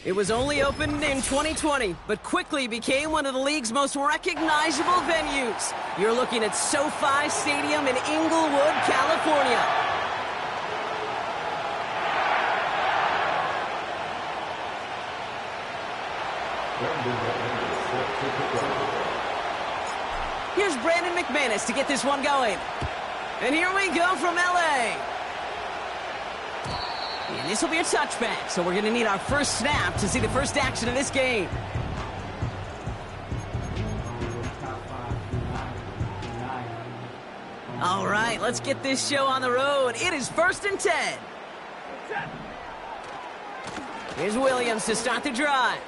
It was only opened in 2020, but quickly became one of the league's most recognizable venues. You're looking at SoFi Stadium in Inglewood, California. Here's Brandon McManus to get this one going. And here we go from LA. And this will be a touchback, so we're going to need our first snap to see the first action of this game. All right, let's get this show on the road. It is 1st and 10. Here's Williams to start the drive.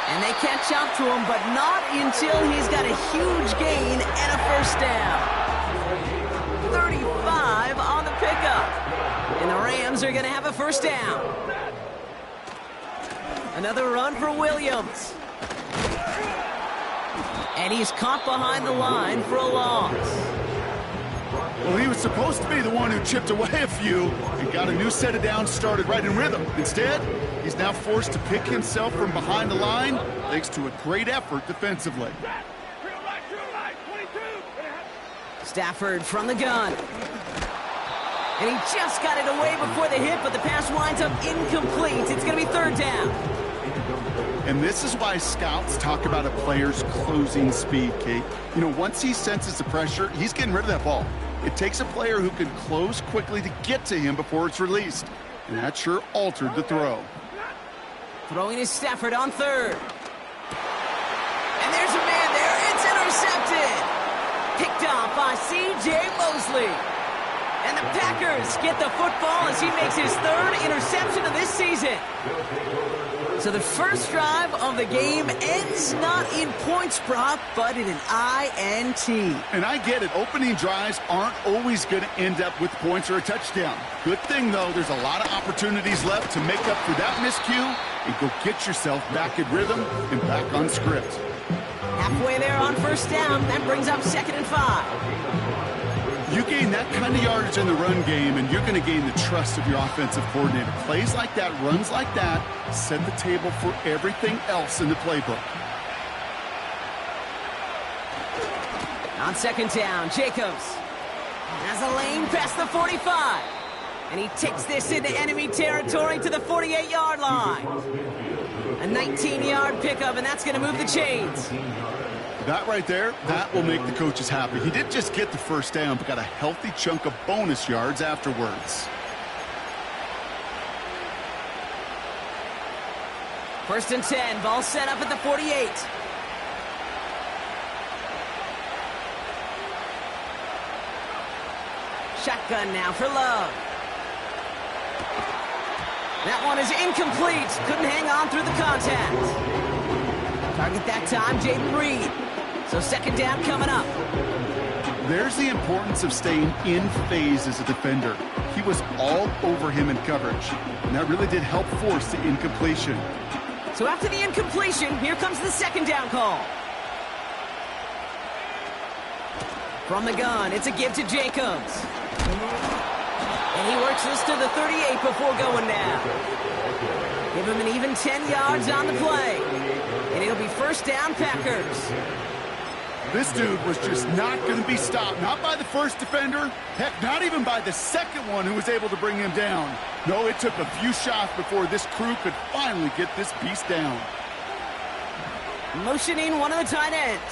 And they catch up to him, but not until he's got a huge gain and a first down. 35 on the pickup. And the Rams are going to have a first down. Another run for Williams. And he's caught behind the line for a loss. Well, he was supposed to be the one who chipped away a few and got a new set of downs started right in rhythm. Instead, he's now forced to pick himself from behind the line thanks to a great effort defensively. Stafford from the gun. And he just got it away before the hit, but the pass winds up incomplete. It's going to be 3rd down. And this is why scouts talk about a player's closing speed, Kate. You know, once he senses the pressure, he's getting rid of that ball. It takes a player who can close quickly to get to him before it's released. And that sure altered the throw. Throwing is Stafford on 3rd. And there's a man there. It's intercepted. Picked off by C.J. Mosley. And the Packers get the football as he makes his 3rd interception of this season. So the first drive of the game ends not in points, Brock, but in an INT. And I get it. Opening drives aren't always going to end up with points or a touchdown. Good thing, though, there's a lot of opportunities left to make up for that miscue and go get yourself back in rhythm and back on script. Halfway there on first down. That brings up 2nd and 5. You gain that kind of yardage in the run game, and you're going to gain the trust of your offensive coordinator. Plays like that, runs like that, set the table for everything else in the playbook. On 2nd down, Jacobs has a lane past the 45. And he takes this into enemy territory to the 48-yard line. A 19-yard pickup, and that's going to move the chains. That right there, that will make the coaches happy. He didn't just get the first down, but got a healthy chunk of bonus yards afterwards. 1st and 10, ball set up at the 48. Shotgun now for Love. That one is incomplete. Couldn't hang on through the contact. Target that time, Jayden Reed. So 2nd down coming up. There's the importance of staying in phase as a defender. He was all over him in coverage, and that really did help force the incompletion. So after the incompletion, here comes the 2nd down call. From the gun, it's a give to Jacobs. And he works this to the 38 before going down. Give him an even 10 yards on the play. And it'll be 1st down, Packers. This dude was just not going to be stopped. Not by the first defender. Heck, not even by the second one who was able to bring him down. No, it took a few shots before this crew could finally get this beast down. Motioning one of the tight ends.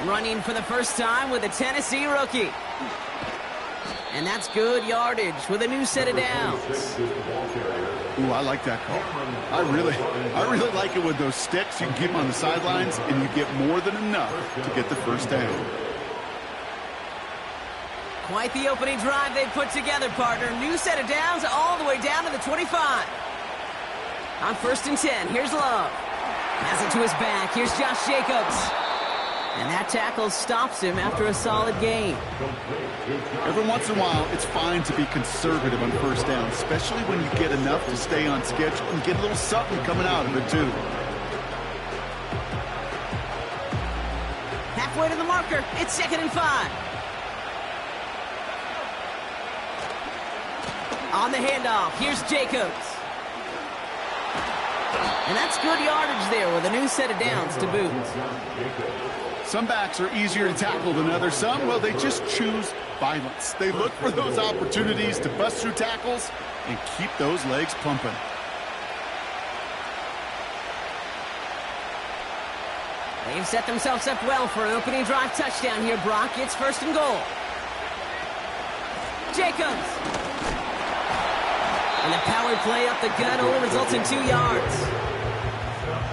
Running for the first time with a Tennessee rookie. And that's good yardage with a new set of downs. Ooh, I like that call. I really like it with those sticks. You can keep them on the sidelines, and you get more than enough to get the first down. Quite the opening drive they put together, partner. New set of downs all the way down to the 25. On 1st and 10, here's Love. Has it to his back. Here's Josh Jacobs. And that tackle stops him after a solid gain. Every once in a while, it's fine to be conservative on first down, especially when you get enough to stay on schedule and get a little something coming out of it, too. Halfway to the marker, it's 2nd and 5. On the handoff, here's Jacobs. And that's good yardage there with a new set of downs to boot. Some backs are easier to tackle than others. Some, well, they just choose violence. They look for those opportunities to bust through tackles and keep those legs pumping. They've set themselves up well for an opening drive touchdown here, Brock. It's 1st and goal. Jacobs. And the power play up the gut only results in 2 yards.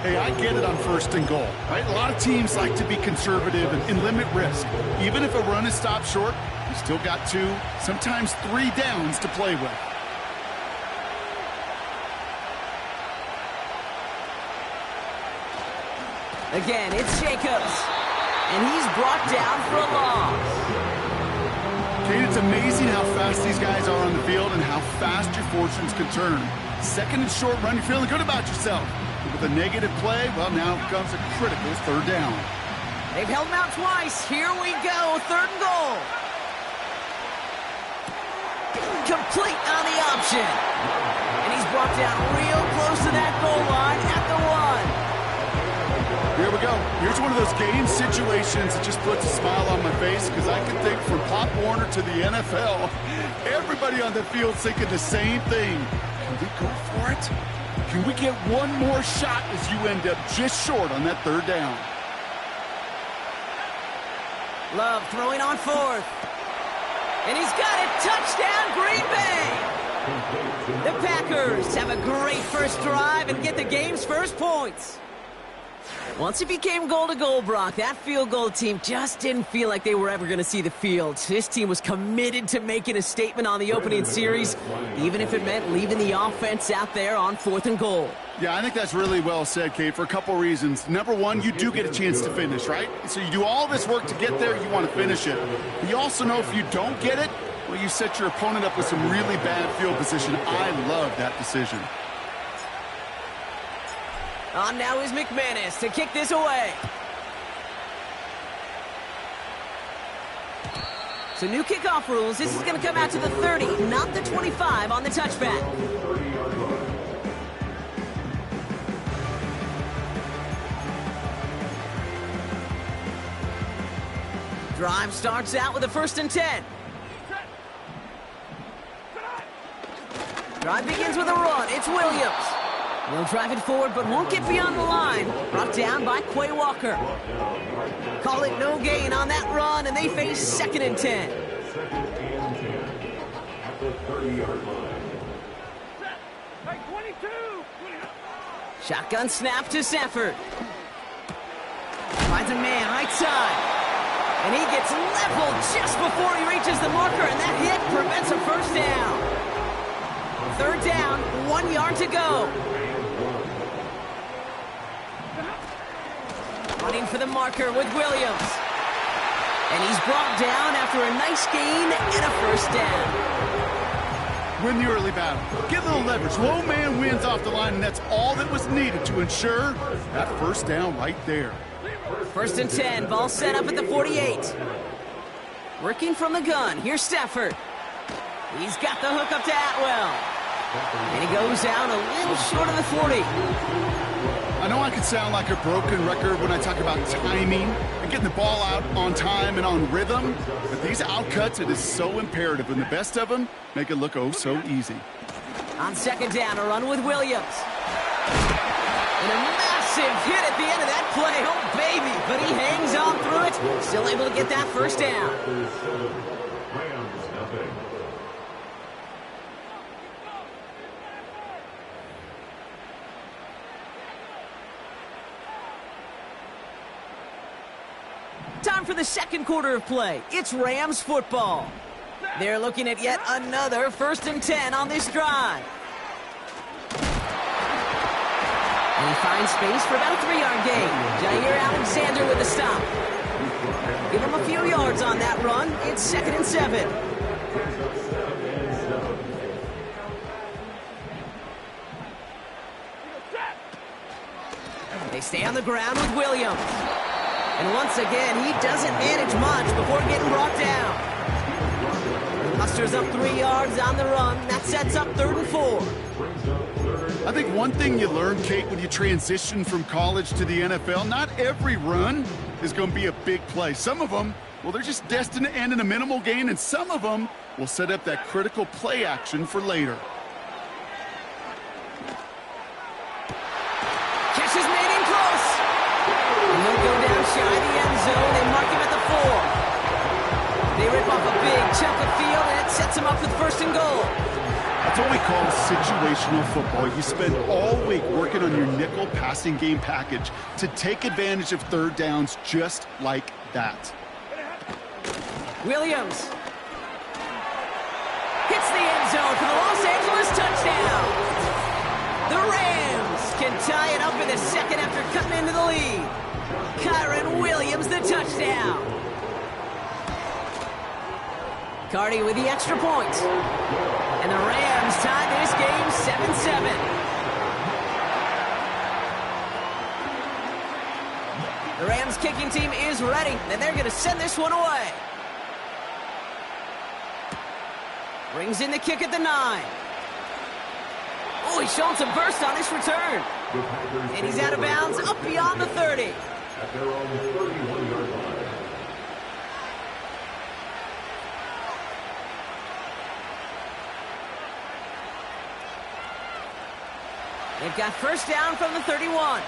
Hey, I get it on 1st and goal, right? A lot of teams like to be conservative and limit risk. Even if a run is stopped short, you still got 2, sometimes 3 downs to play with. Again, it's Jacobs. And he's brought down for a loss. Kate, it's amazing how fast these guys are on the field and how fast your fortunes can turn. 2nd and short run, you're feeling good about yourself. With a negative play, well, now comes a critical 3rd down. They've held him out twice. Here we go, 3rd and goal. Complete on the option. And he's brought down real close to that goal line at the 1. Here we go. Here's one of those game situations that just puts a smile on my face because I can think from Pop Warner to the NFL, everybody on the field thinking the same thing. Can we go for it? Can we get one more shot as you end up just short on that 3rd down? Love throwing on 4th. And he's got it. Touchdown, Green Bay. The Packers have a great first drive and get the game's first points. Once it became goal-to-goal, Brock, that field goal team just didn't feel like they were ever going to see the field. This team was committed to making a statement on the opening series, even if it meant leaving the offense out there on 4th and goal. Yeah, I think that's really well said, Kate, for a couple reasons. Number one, you do get a chance to finish, right? So you do all this work to get there, you want to finish it. But you also know if you don't get it, well, you set your opponent up with some really bad field position. I love that decision. On now is McManus to kick this away. So new kickoff rules. This is going to come out to the 30, not the 25 on the touchback. Drive starts out with a 1st and 10. Drive begins with a run. It's Williams. They'll drive it forward, but won't get beyond the line. Brought down by Quay Walker. Call it no gain on that run, and they face 2nd and 10. Shotgun snap to Stafford. Finds a man right side. And he gets leveled just before he reaches the marker, and that hit prevents a 1st down. 3rd down, 1 yard to go. Running for the marker with Williams. And he's brought down after a nice gain and a 1st down. Win the early battle. Get a little leverage. Low man wins off the line, and that's all that was needed to ensure that 1st down right there. 1st and 10, ball set up at the 48. Working from the gun, here's Stafford. He's got the hook up to Atwell. And he goes down a little short of the 40. I know I can sound like a broken record when I talk about timing and getting the ball out on time and on rhythm, but these outcuts, it is so imperative, and the best of them make it look oh so easy. On 2nd down, a run with Williams. And a massive hit at the end of that play. Oh, baby. But he hangs on through it. Still able to get that 1st down. Time for the 2nd quarter of play. It's Rams football. They're looking at yet another 1st and 10 on this drive. And he finds space for about a 3-yard gain. Jair Alexander with the stop. Give him a few yards on that run. It's 2nd and 7. They stay on the ground with Williams. And once again, he doesn't manage much before getting brought down. Musters up 3 yards on the run. That sets up 3rd and 4. I think one thing you learn, Kate, when you transition from college to the NFL, not every run is going to be a big play. Some of them, well, they're just destined to end in a minimal gain, and some of them will set up that critical play action for later. Catch is made in close. And he'll go down shy of the end zone. They mark him at the 4. They rip off a big chunk of field, and it sets him up with 1st and goal. That's what we call situational football. You spend all week working on your nickel passing game package to take advantage of 3rd downs just like that. Williams hits the end zone for the Los Angeles touchdown. The Rams can tie it up in the 2nd after cutting into the lead. Kyren Williams, the touchdown. Cardi with the extra point. And the Rams tie this game 7-7. The Rams kicking team is ready, and they're going to send this one away. Brings in the kick at the 9. Oh, he's showing some burst on this return. And he's out of bounds up beyond the 30. At their own 31-yard line. They've got 1st down from the 31.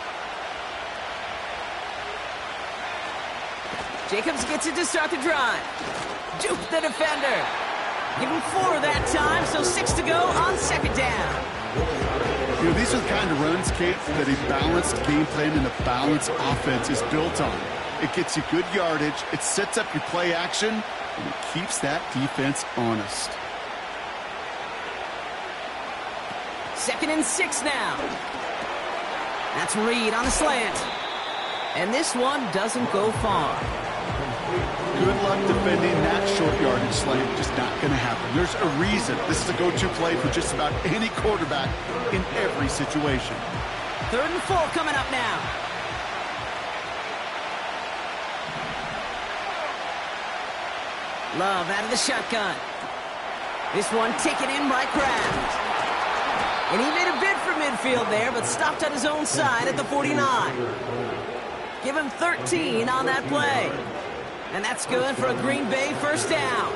Jacobs gets it to start the drive. Juke the defender. Give him 4 that time, so 6 to go on 2nd down. You know, these are the kind of runs, Kate, that a balanced game plan and a balanced offense is built on. It gets you good yardage, it sets up your play action, and it keeps that defense honest. 2nd and 6 now. That's Reed on the slant. And this one doesn't go far. Good luck defending that short yardage slant. Just not going to happen. There's a reason this is a go-to play for just about any quarterback in every situation. 3rd and 4 coming up now. Love out of the shotgun. This one taken in by Kraft. And he made a bid for midfield there, but stopped on his own side at the 49. Give him 13 on that play. And that's good for a Green Bay 1st down.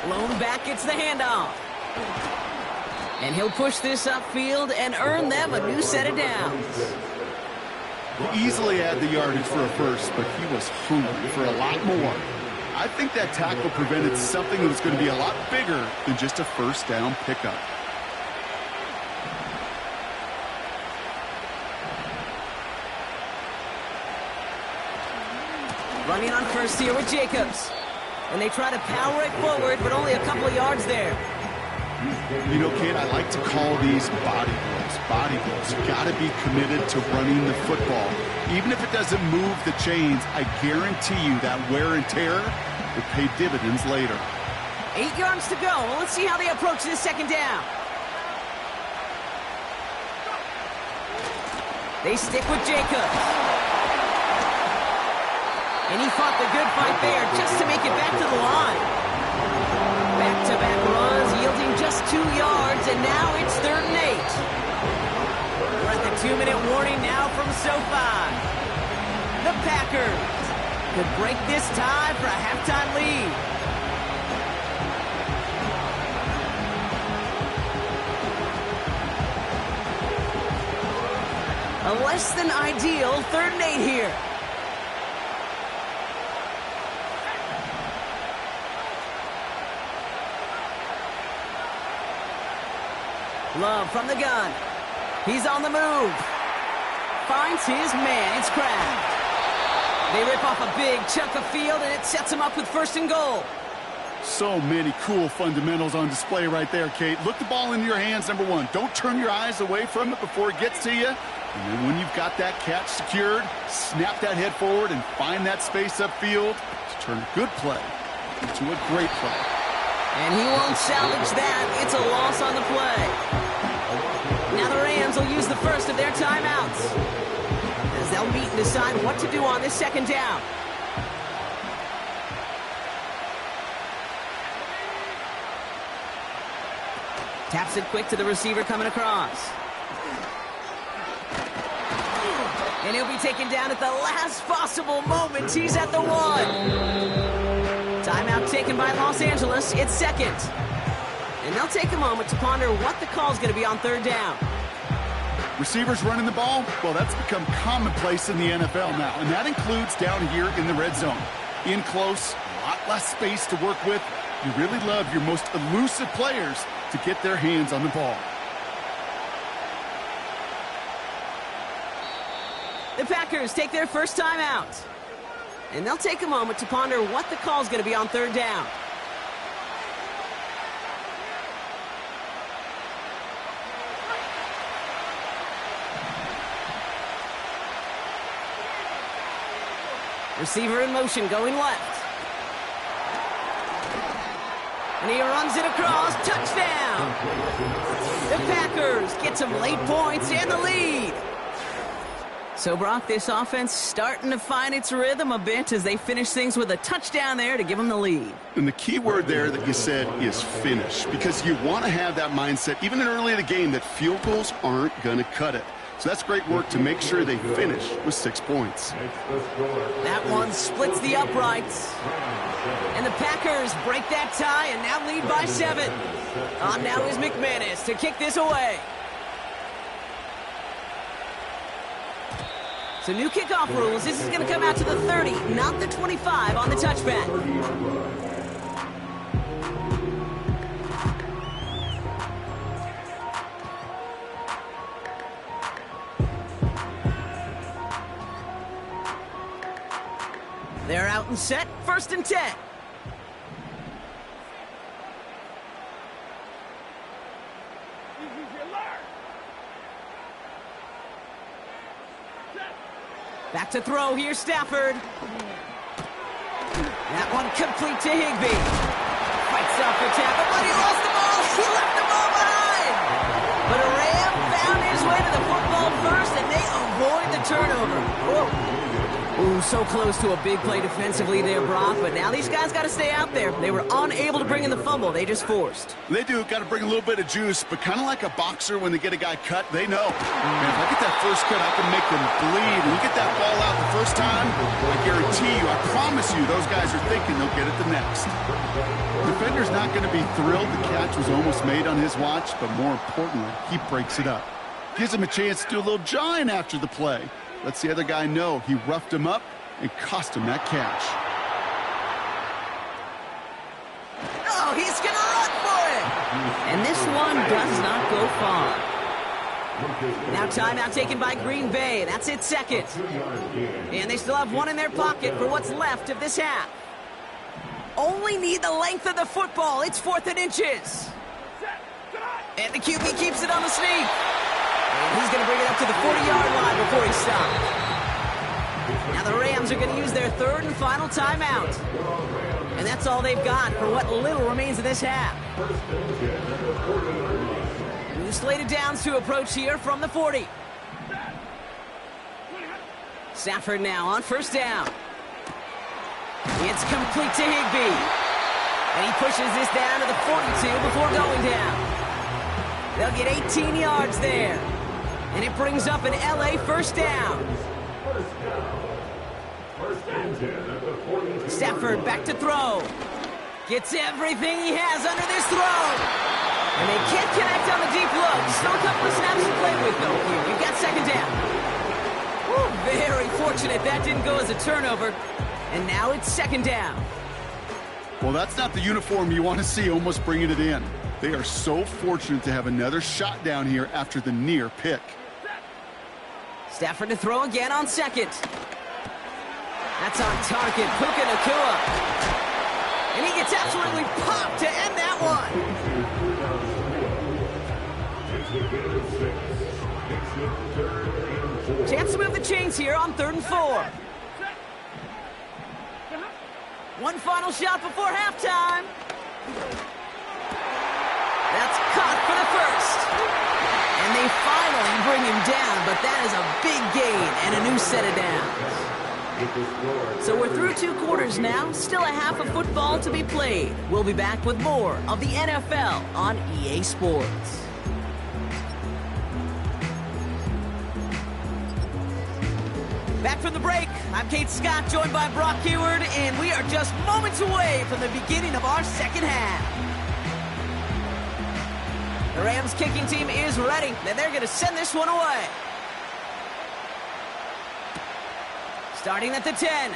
Lone back gets the handoff. And he'll push this upfield and earn them a new set of downs. He easily had the yardage for a 1st, but he was hungry for a lot more. I think that tackle prevented something that was going to be a lot bigger than just a 1st down pickup. Running on 1st here with Jacobs. And they try to power it forward, but only a couple of yards there. You know, Kate, I like to call these body blows. Body blows. You got to be committed to running the football. Even if it doesn't move the chains, I guarantee you that wear and tear will pay dividends later. 8 yards to go. Well, let's see how they approach this 2nd down. They stick with Jacobs. And he fought the good fight there just to make it back to the line. Back-to-back runs yielding just 2 yards, and now it's 3rd and 8. We're at the 2-minute warning now from SoFi. The Packers could break this tie for a halftime lead. A less than ideal 3rd and 8 here. Love from the gun. He's on the move. Finds his man. It's Kraft. They rip off a big chunk of field, and it sets him up with 1st and goal. So many cool fundamentals on display right there, Kate. Look the ball into your hands, number 1. Don't turn your eyes away from it before it gets to you. And then when you've got that catch secured, snap that head forward and find that space upfield to turn a good play into a great play. And he won't salvage that. It's a loss on the play. Now the Rams will use the first of their timeouts, as they'll meet and decide what to do on this second down. Taps it quick to the receiver coming across. And he'll be taken down at the last possible moment. He's at the 1. Timeout taken by Los Angeles. It's second. And they'll take a moment to ponder what the call is going to be on third down. Receivers running the ball, well, that's become commonplace in the NFL now, and that includes down here in the red zone. In close, a lot less space to work with. You really love your most elusive players to get their hands on the ball. The Packers take their first time out. And they'll take a moment to ponder what the call is going to be on third down. Receiver in motion going left. And he runs it across. Touchdown! The Packers get some late points and the lead. So, Brock, this offense starting to find its rhythm a bit as they finish things with a touchdown there to give them the lead. And the key word there that you said is finish, because you want to have that mindset, even early in the game, that field goals aren't going to cut it. So that's great work to make sure they finish with 6 points. That one splits the uprights. And the Packers break that tie and now lead by 7. On now is McManus to kick this away. So new kickoff rules. This is going to come out to the 30, not the 25 on the touchback. They're out and set, 1st and 10. Back to throw here, Stafford. That one complete to Higbee. Fights off the tackle, but he lost the ball. He left the ball behind. But a Ram found his way to the football first, and they avoid the turnover. Whoa. Ooh, so close to a big play defensively there, Brock, but now these guys got to stay out there. They were unable to bring in the fumble. They just forced. They do. Got to bring a little bit of juice, but kind of like a boxer when they get a guy cut, they know. Man, if I get that first cut, I can make them bleed. And you get that ball out the first time, I guarantee you, I promise you, those guys are thinking they'll get it the next. Defender's not going to be thrilled the catch was almost made on his watch, but more importantly, he breaks it up. Gives him a chance to do a little jawing after the play. Lets the other guy know he roughed him up and cost him that catch. Oh, he's going to run for it! And this one does not go far. Now timeout taken by Green Bay. That's it, second. And they still have one in their pocket for what's left of this half. Only need the length of the football. It's 4th and inches. And the QB keeps it on the sneak. And he's going to bring it up to the 40-yard line before he stops. Now the Rams are going to use their 3rd and final timeout. And that's all they've got for what little remains of this half. New slated downs to approach here from the 40. Stafford now on 1st down. It's complete to Higbee. And he pushes this down to the 42 before going down. They'll get 18 yards there. And it brings up an LA 1st down. Stafford back to throw. Gets everything he has under this throw. And they can't connect on the deep look. Still a couple of snaps to play with, though. Here, we've got 2nd down. Woo, very fortunate that didn't go as a turnover. And now it's 2nd down. Well, that's not the uniform you want to see almost bringing it in. They are so fortunate to have another shot down here after the near pick. Stafford to throw again on 2nd. That's on target, Puka Nacua. And he gets absolutely popped to end that one. Chance to move the chains here on 3rd and 4. One final shot before halftime. That's caught for the 1st. And they bring him down, but that is a big gain and a new set of downs. So we're through 2 quarters now, still a half of football to be played. We'll be back with more of the NFL on EA Sports. Back from the break, I'm Kate Scott, joined by Brock Hayward, and we are just moments away from the beginning of our second half. The Rams kicking team is ready, and they're going to send this one away. Starting at the 10.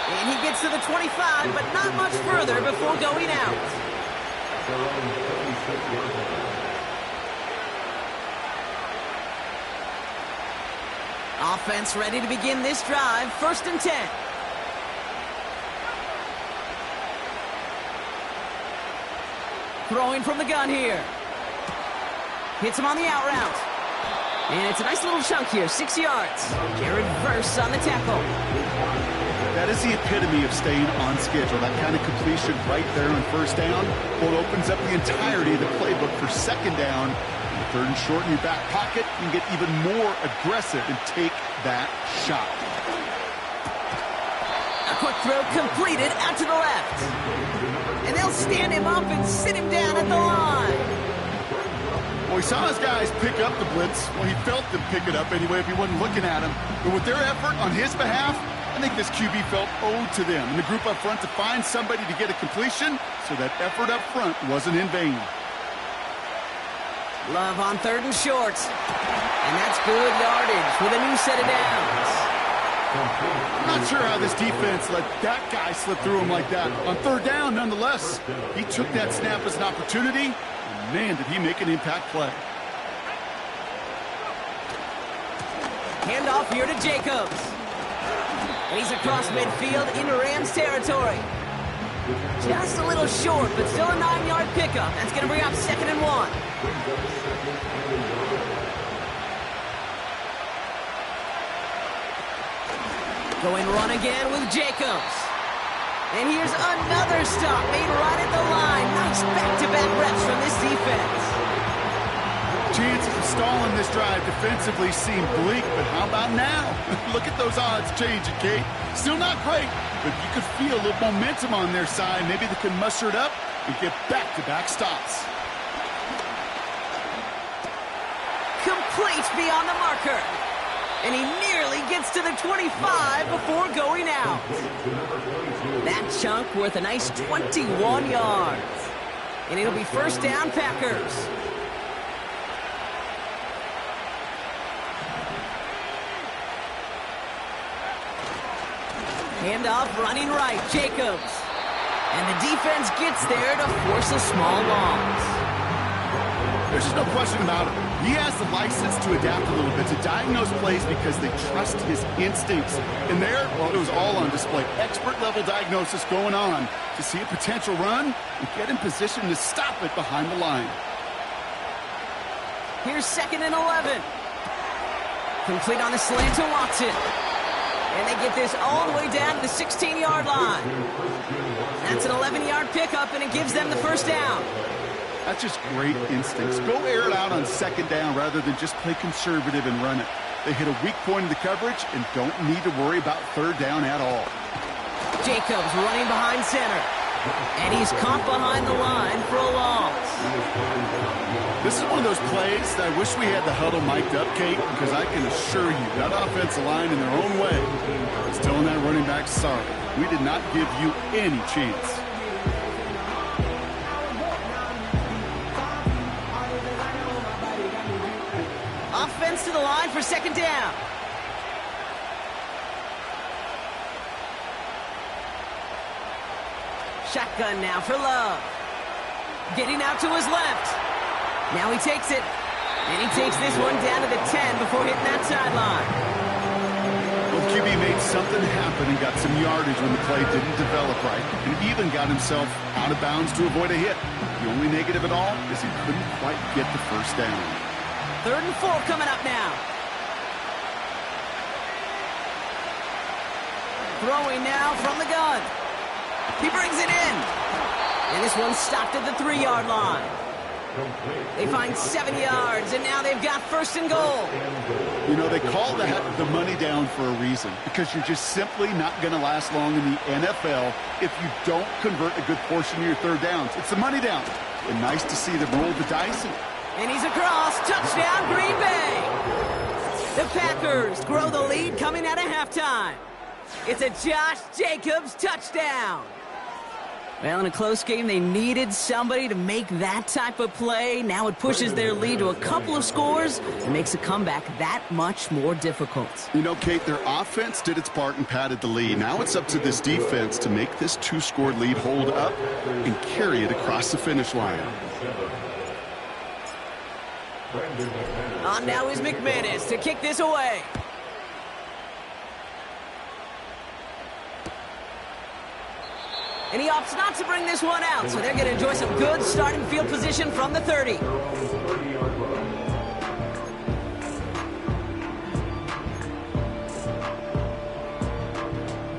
And he gets to the 25, but not much further before going out. Offense ready to begin this drive. 1st and 10. Throwing from the gun here. Hits him on the out route. And it's a nice little chunk here, 6 yards. Jared Verse on the tackle. That is the epitome of staying on schedule. That kind of completion right there on 1st down. Well, it opens up the entirety of the playbook for 2nd down. 3rd and short in your back pocket. You can get even more aggressive and take that shot. A quick throw completed out to the left. And they'll stand him up and sit him down at the line. Well, he saw his guys pick up the blitz. Well, he felt them pick it up anyway if he wasn't looking at him. But with their effort on his behalf, I think this QB felt owed to them and the group up front to find somebody to get a completion, so that effort up front wasn't in vain. Love on 3rd and short. And that's good yardage with a new set of downs. I'm not sure how this defense let that guy slip through him like that. On 3rd down, nonetheless, he took that snap as an opportunity. And man, did he make an impact play. Handoff here to Jacobs. And he's across midfield into Rams territory. Just a little short, but still a 9-yard pickup. That's going to bring up 2nd and 1. Going run again with Jacobs. And here's another stop made right at the line. Nice back-to-back reps from this defense. Chances of stalling this drive defensively seem bleak, but how about now? Look at those odds changing, Kate. Still not great, but you could feel a little momentum on their side. Maybe they can muster it up and get back-to-back stops. Complete beyond the marker. And he nearly gets to the 25 before going out. That chunk worth a nice 21 yards. And it'll be 1st down, Packers. Handoff running right, Jacobs. And the defense gets there to force a small loss. There's just no question about it. He has the license to adapt a little bit, to diagnose plays because they trust his instincts. And there, well, it was all on display. Expert-level diagnosis going on to see a potential run and get in position to stop it behind the line. Here's 2nd and 11. Complete on the slant to Watson. And they get this all the way down to the 16-yard line. That's an 11-yard pickup, and it gives them the 1st down. That's just great instincts. Go air it out on 2nd down rather than just play conservative and run it. They hit a weak point in the coverage and don't need to worry about 3rd down at all. Jacobs running behind center. And he's caught behind the line for a loss. This is one of those plays that I wish we had the huddle mic'd up, Kate, because I can assure you that offensive line in their own way is telling that running back, sorry, we did not give you any chance. Offense to the line for 2nd down. Shotgun now for Love. Getting out to his left. Now he takes it. And he takes this one down to the 10 before hitting that sideline. Well, QB made something happen and got some yardage when the play didn't develop right. And even got himself out of bounds to avoid a hit. The only negative at all is he couldn't quite get the 1st down. 3rd and 4 coming up now. Throwing now from the gun. He brings it in. And this one's stopped at the 3-yard line. They find 7 yards, and now they've got first and goal. You know, they call that the money down for a reason, because you're just simply not going to last long in the NFL if you don't convert a good portion of your third downs. It's the money down. And nice to see them roll the dice. And he's across. Touchdown, Green Bay. The Packers grow the lead coming out of halftime. It's a Josh Jacobs touchdown. Well, in a close game, they needed somebody to make that type of play. Now it pushes their lead to a couple of scores and makes a comeback that much more difficult. You know, Kate, their offense did its part and padded the lead. Now it's up to this defense to make this two-score lead hold up and carry it across the finish line. On now is McManus to kick this away. And he opts not to bring this one out, so they're going to enjoy some good starting field position from the 30.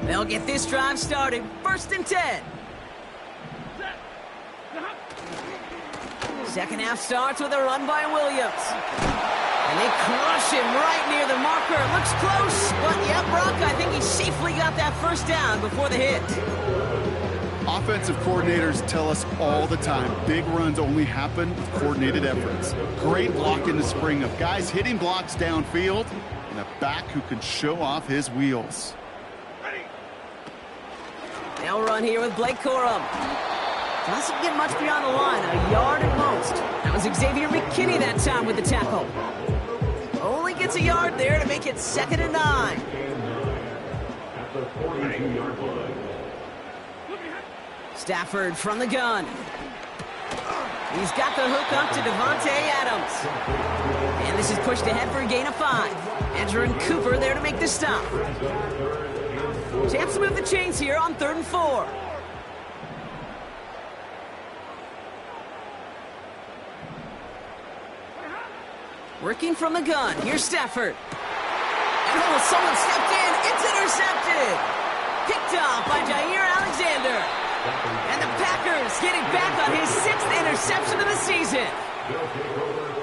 They'll get this drive started. First and 10. Second half starts with a run by Williams. And they crush him right near the marker. Looks close, but yeah, Brock, I think he safely got that first down before the hit. Offensive coordinators tell us all the time, big runs only happen with coordinated efforts. Great block in the spring of guys hitting blocks downfield and a back who can show off his wheels. They'll run here with Blake Corum. Doesn't get much beyond the line, a yard at most. That was Xavier McKinney that time with the tackle. Only gets a yard there to make it 2nd and 9. At the 42-yard line. Stafford from the gun. He's got the hook up to Devontae Adams. And this is pushed ahead for a gain of 5. Andrew and Cooper there to make the stop. Chance to move the chains here on 3rd and 4. Working from the gun. Here's Stafford. And oh, someone stepped in. It's intercepted. Picked off by Jair Alexander. And the Packers getting back on his 6th interception of the season.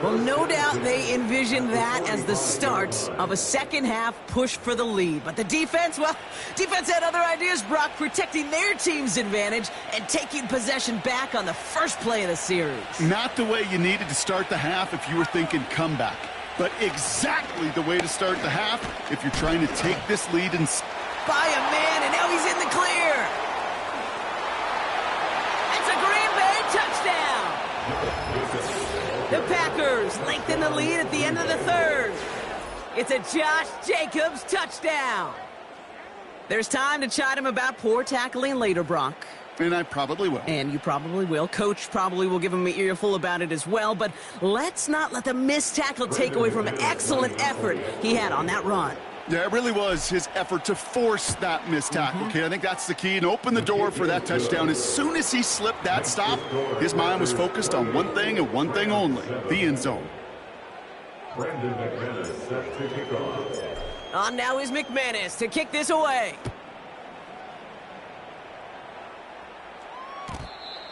Well, no doubt they envisioned that as the start of a second half push for the lead. But the defense, well, defense had other ideas, Brock, protecting their team's advantage and taking possession back on the first play of the series. Not the way you needed to start the half if you were thinking comeback, but exactly the way to start the half if you're trying to take this lead and by a man, and now he's in the clear. It's a Green Bay touchdown. The Packers lengthen the lead at the end of the 3rd. It's a Josh Jacobs touchdown. There's time to chide him about poor tackling later, Brock. And I probably will. And you probably will. Coach probably will give him an earful about it as well. But let's not let the missed tackle take away from an excellent effort he had on that run. Yeah, it really was his effort to force that missed tackle, okay? I think that's the key, and open the door for that touchdown. As soon as he slipped that stop, his mind was focused on one thing and one thing only, the end zone. Brandon McManus set to kick off. On now is McManus to kick this away.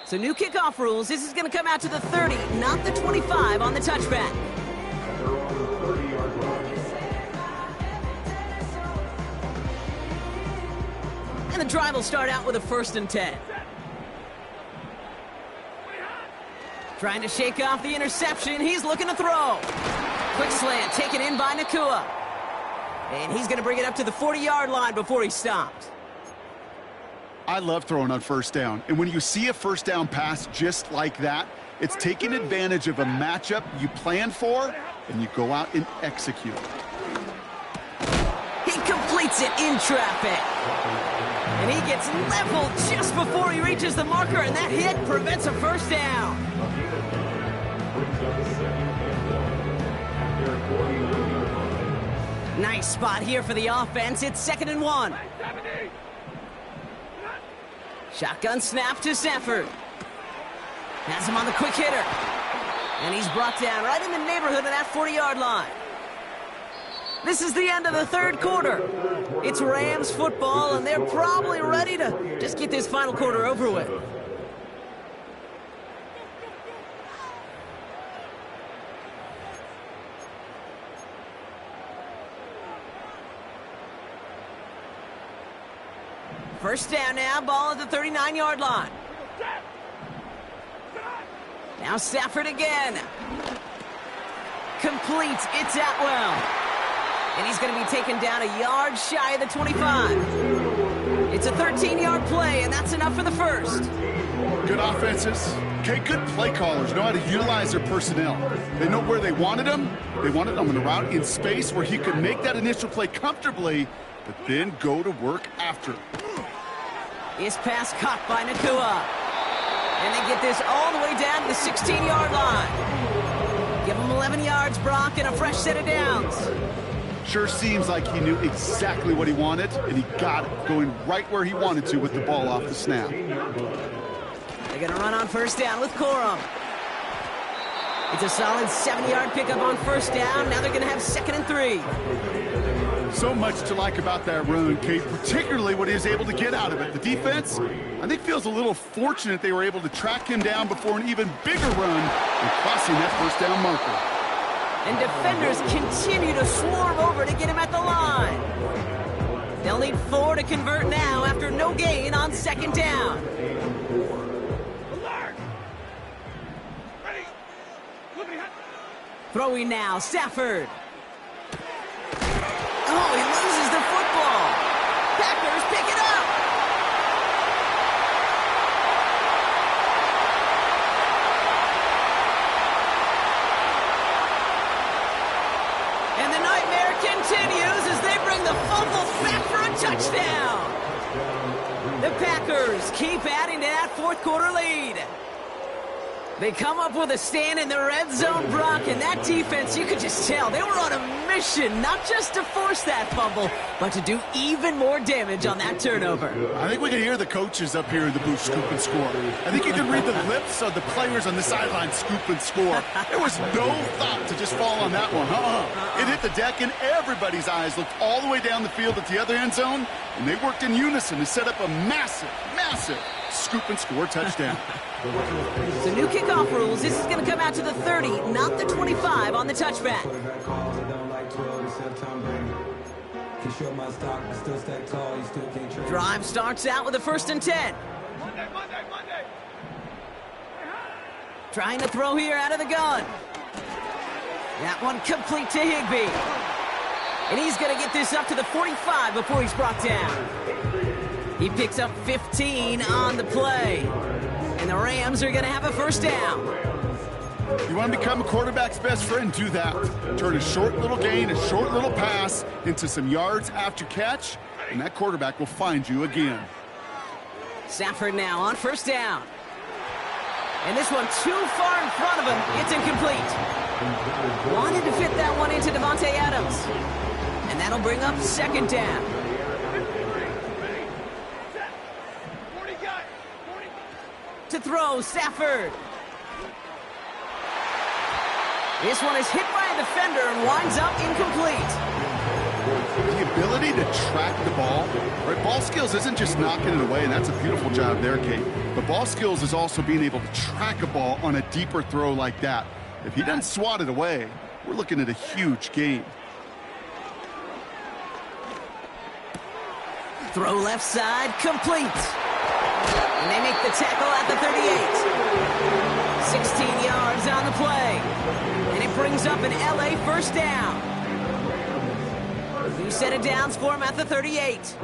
So new kickoff rules. This is going to come out to the 30, not the 25 on the touchback. They're on the 30-yard line. And the drive will start out with a 1st and 10. Trying to shake off the interception. He's looking to throw. Quick slant taken in by Nacua. And he's going to bring it up to the 40-yard line before he stopped. I love throwing on 1st down. And when you see a 1st down pass just like that, it's taking advantage of a matchup you plan for, and you go out and execute. He completes it in traffic. And he gets leveled just before he reaches the marker, and that hit prevents a 1st down. Nice spot here for the offense. It's 2nd and 1. Shotgun snap to Stafford. Has him on the quick hitter. And he's brought down right in the neighborhood of that 40-yard line. This is the end of the 3rd quarter. It's Rams football, and they're probably ready to just get this final quarter over with. First down now, ball at the 39-yard line. Now Stafford again. Completes, it's Atwell. And he's going to be taken down a yard shy of the 25. It's a 13-yard play, and that's enough for the first. Good offenses. Okay, good play callers know how to utilize their personnel. They know where they wanted them. They wanted them on the route in space where he could make that initial play comfortably, but then go to work after. This pass caught by Nacua. And they get this all the way down to the 16-yard line. Give him 11 yards, Brock, and a fresh set of downs. Sure seems like he knew exactly what he wanted, and he got it, going right where he wanted to with the ball off the snap. They're going to run on first down with Corum. It's a solid 7-yard pickup on first down. Now they're going to have 2nd and 3. So much to like about that run, Kate, particularly what he was able to get out of it. The defense, I think, feels a little fortunate they were able to track him down before an even bigger run and crossing that first down marker. And defenders continue to swarm over to get him at the line. They'll need 4 to convert now after no gain on 2nd down. Throwing now, Stafford. Oh, he loses the football. Packers pick it up. And the nightmare continues as they bring the fumble back for a touchdown. The Packers keep adding to that fourth quarter lead. They come up with a stand in the red zone, Brock, and that defense, you could just tell, they were on a mission, not just to force that fumble, but to do even more damage on that turnover. I think we can hear the coaches up here in the booth scoop and score. I think you can read the lips of the players on the sideline scoop and score. There was no thought to just fall on that one. It hit the deck, and everybody's eyes looked all the way down the field at the other end zone, and they worked in unison to set up a massive, massive scoop and score touchdown. So new kickoff rules. This is going to come out to the 30, not the 25 on the touchback. Drive starts out with a 1st and 10. Trying to throw here out of the gun. That one complete to Higbee. And he's going to get this up to the 45 before he's brought down. He picks up 15 on the play. And the Rams are going to have a first down. You want to become a quarterback's best friend? Do that. Turn a short little gain, a short little pass into some yards after catch, and that quarterback will find you again. Stafford now on first down. And this one too far in front of him. It's incomplete. Wanted to fit that one into Davante Adams. And that'll bring up 2nd down. To throw, Stafford. This one is hit by a defender and winds up incomplete. The ability to track the ball, right? Ball skills isn't just knocking it away, and that's a beautiful job there, Kate. But ball skills is also being able to track a ball on a deeper throw like that. If he doesn't swat it away, we're looking at a huge gain. Throw left side, complete. And they make the tackle at the 38. 16 yards on the play. And it brings up an LA first down. New set of downs for him at the 38.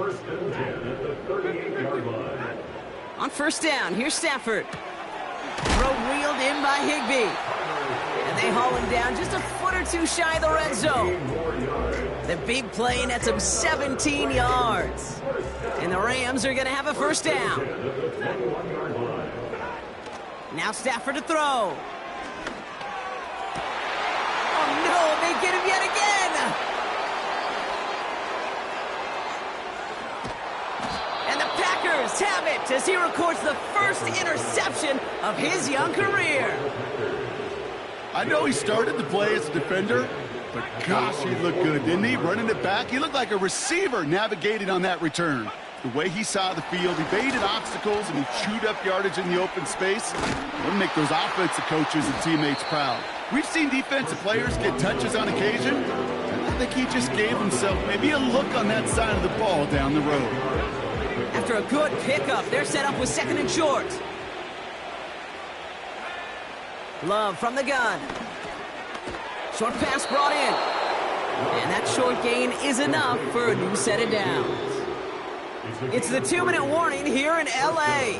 On first down, here's Stafford. Throw wheeled in by Higbee. And they haul him down just a foot or two shy of the red zone. The big play nets him 17 yards. And the Rams are going to have a first down. Now Stafford to throw. Oh no, they get him yet again. And the Packers have it as he records the first interception of his young career. I know he started to play as a defender, but gosh, he looked good, didn't he? Running it back, he looked like a receiver navigating on that return. The way he saw the field, he baited obstacles and he chewed up yardage in the open space. It'll make those offensive coaches and teammates proud. We've seen defensive players get touches on occasion. I think he just gave himself maybe a look on that side of the ball down the road. After a good pickup, they're set up with 2nd and short. Love from the gun. Short pass brought in. And that short gain is enough for a new set of downs. It's the 2-minute warning here in L.A.